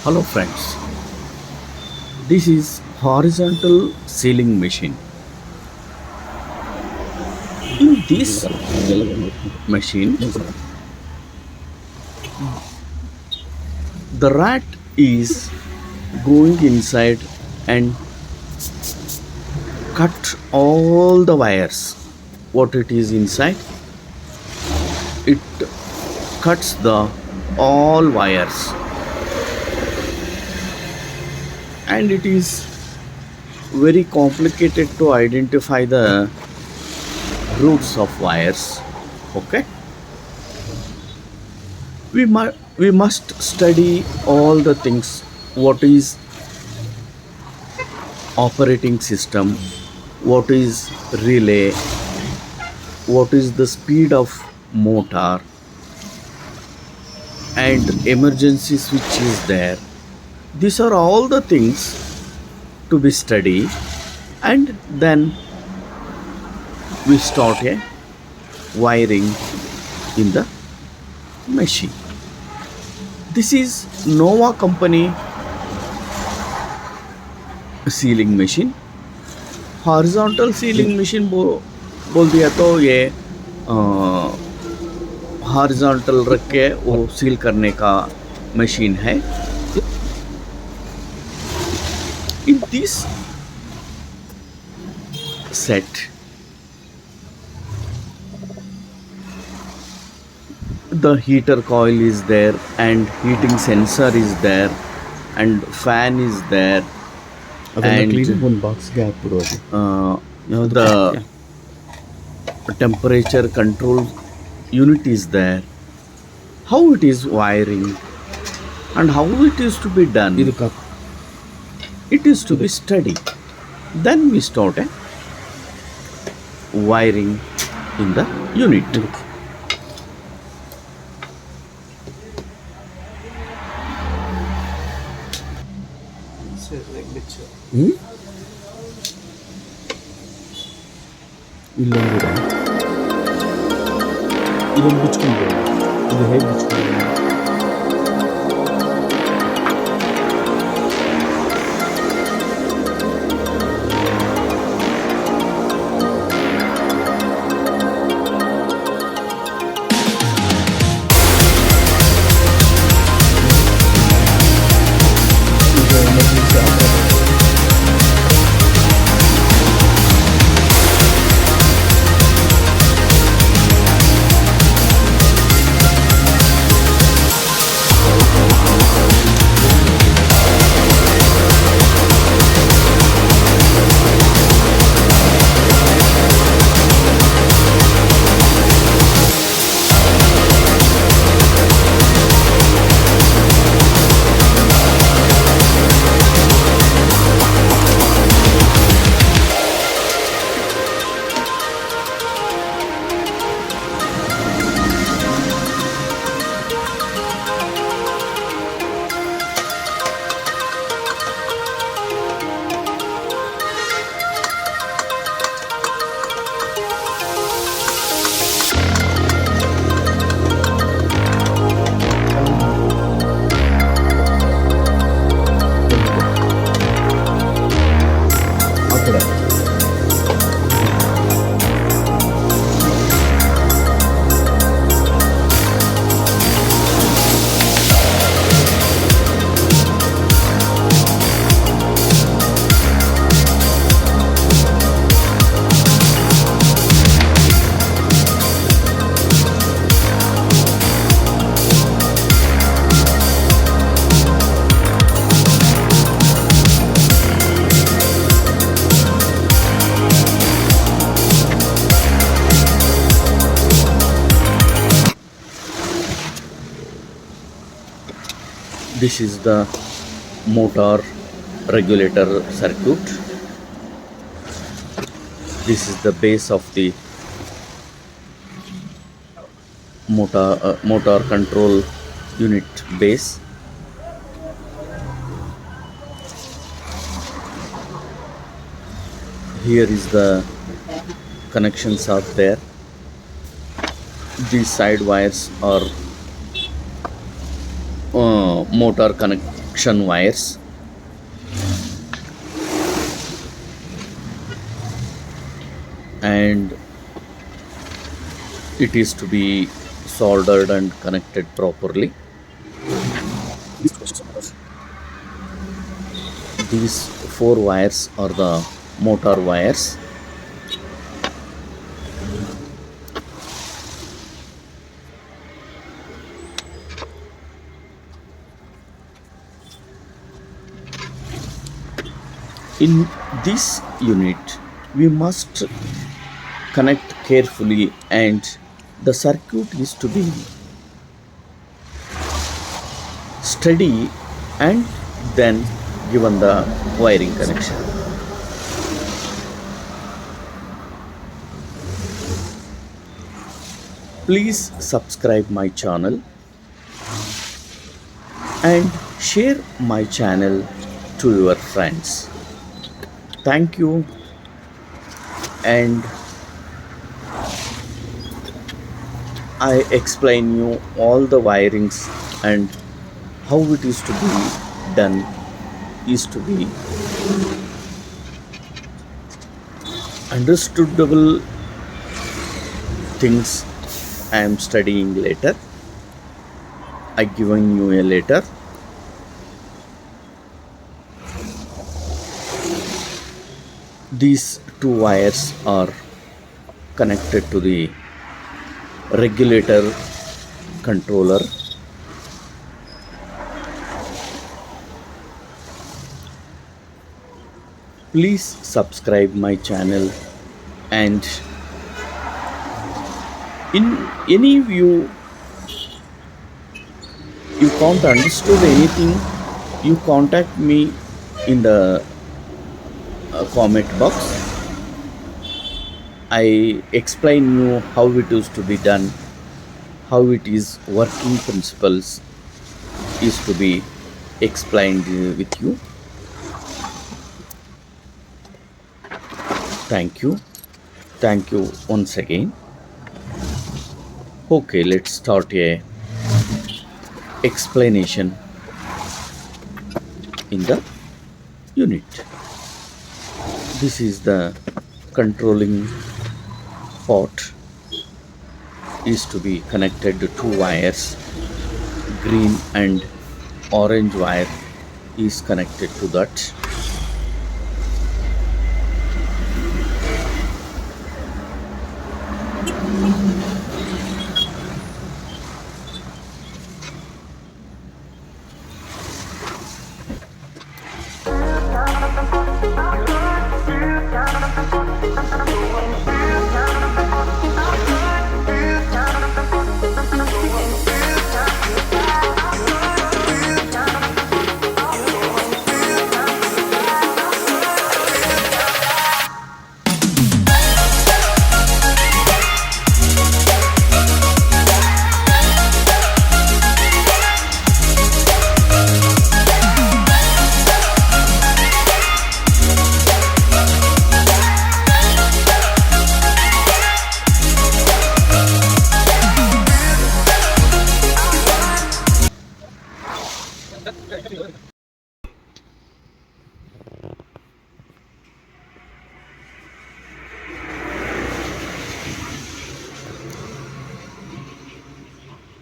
Hello friends, this is horizontal sealing machine. In this machine, the rat is going inside and cut all the wires. What it is inside? It cuts the all wires, and it is very complicated to identify the roots of wires. Okay, we must study all the things. What is operating system, what is relay, what is the speed of motor, and emergency switch is there. These are all the things to be studied, and then we start a wiring in the machine. This is Nova company sealing machine. Horizontal sealing machine बोल दिया तो ये horizontal रख के वो seal करने का machine है. In this set, the heater coil is there, and heating sensor is there, and fan is there, and the temperature control unit is there. How it is wiring and how it is to be done, it is to be studied. Then we start a wiring in the unit. ಇಲ್ಲೊಂದಿದೆ, ಇದೊಂದು ಬಿಚ್ಕೊಂಡು ಇದು ಹೇಗೆ ಬಿಚ್ಕೊಂಡು This is the motor regulator circuit. This is the base of the motor control unit base. Here is the connections are there. These side wires are motor connection wires. And it is to be soldered and connected properly. These four wires are the motor wires. In this unit, we must connect carefully, and the circuit is to be steady, and then given the wiring connection. Please subscribe my channel and share my channel to your friends. Thank you. And I explain you all the wirings and how it is to be done is to be understandable things. I am studying later. I giving you a letter. These two wires are connected to the regulator controller. Please subscribe my channel, and in any view you can't understood anything, you contact me in the comment box. I explain you how it is to be done, how it is working principles is to be explained with you. Thank you. Thank you once again. Okay, let's start a explanation in the unit. This is the controlling port is to be connected to two wires. Green and orange wire is connected to that.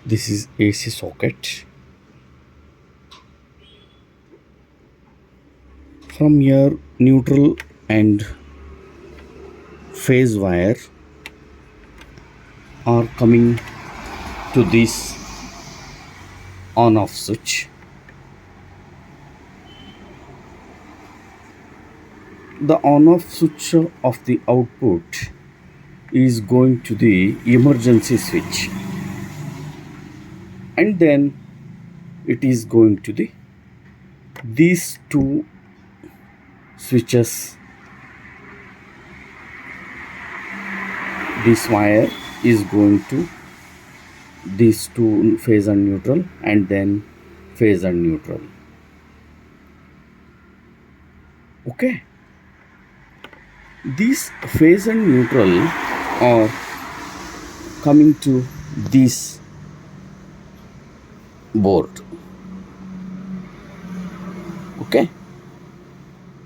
This is AC socket. From here, neutral and phase wire are coming to this on off switch. The on off switch of the output is going to the emergency switch, and then it is going to the these two switches. This wire is going to these two, phase and neutral, and then phase and neutral. Okay, these phase and neutral are coming to this board. Okay,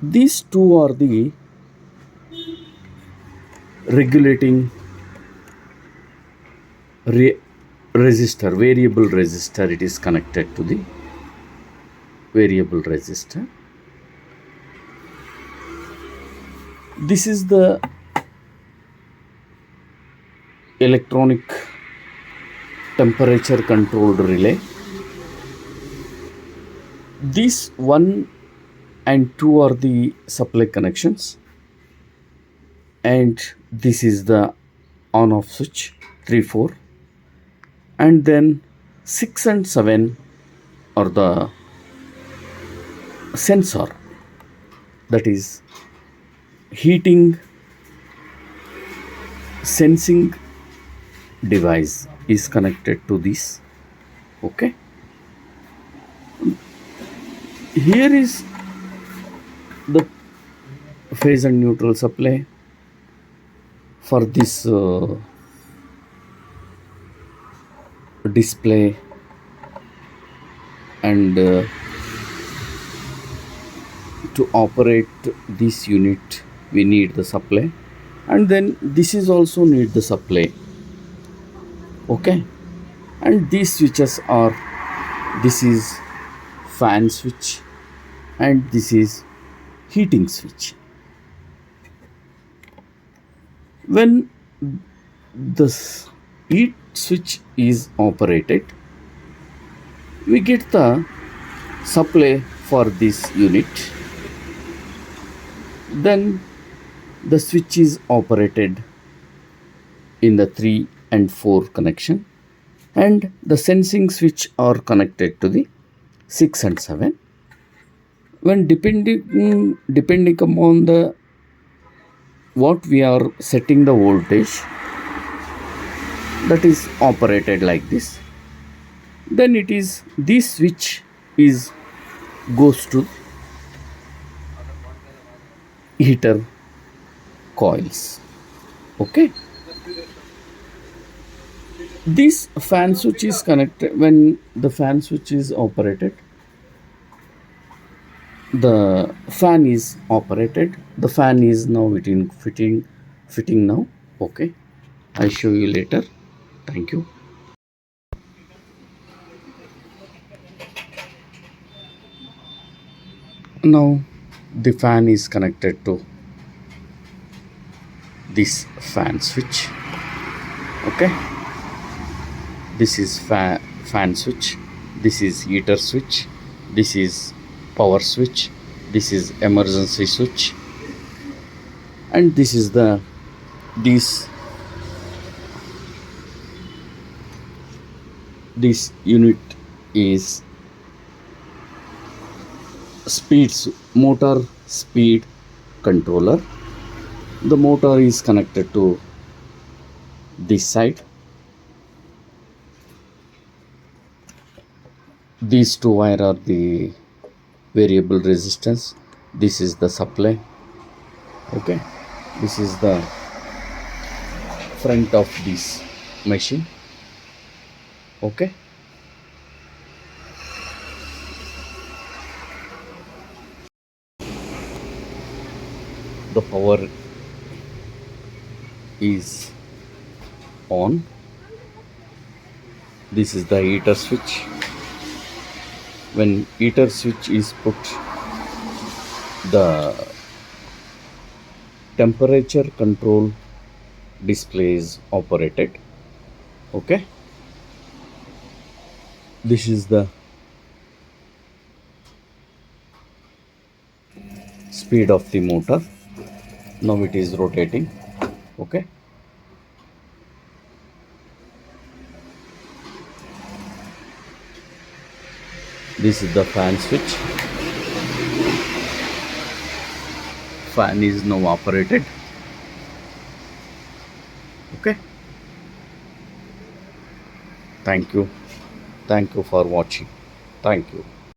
these two are the regulating resistor, variable resistor. It is connected to the variable resistor. This is the electronic temperature controlled relay. These 1 and 2 are the supply connections, and this is the on off switch 3, 4, and then 6 and 7 are the sensor, that is heating sensing device is connected to this. Okay, here is the phase and neutral supply for this display, and to operate this unit we need the supply, and then this is also need the supply. Okay, and these switches are, this is fan switch and this is heating switch. When this heat switch is operated, we get the supply for this unit. Then the switch is operated in the 3 and 4 connection, and the sensing switch are connected to the 6 and 7. When depending upon the what we are setting the voltage, that is operated like this. Then it is this switch is goes to heater coils. Okay, this fan switch is connected. When the fan switch is operated, the fan is operated. The fan is now fitting now. Okay, I show you later. Thank you. Now the fan is connected to this fan switch. Okay, this is fan switch, this is heater switch, this is power switch, this is emergency switch, and this is the this unit is motor speed controller. The motor is connected to this side. These two wire are the variable resistance. This is the supply. Okay, this is the front of this machine. Okay, the power is on. This is the heater switch. When heater switch is put, the temperature control display is operated. Okay, this is the speed of the motor. Now it is rotating. Okay, This is the fan switch. Fan is now operated. Okay. Thank you. Thank you for watching. Thank you.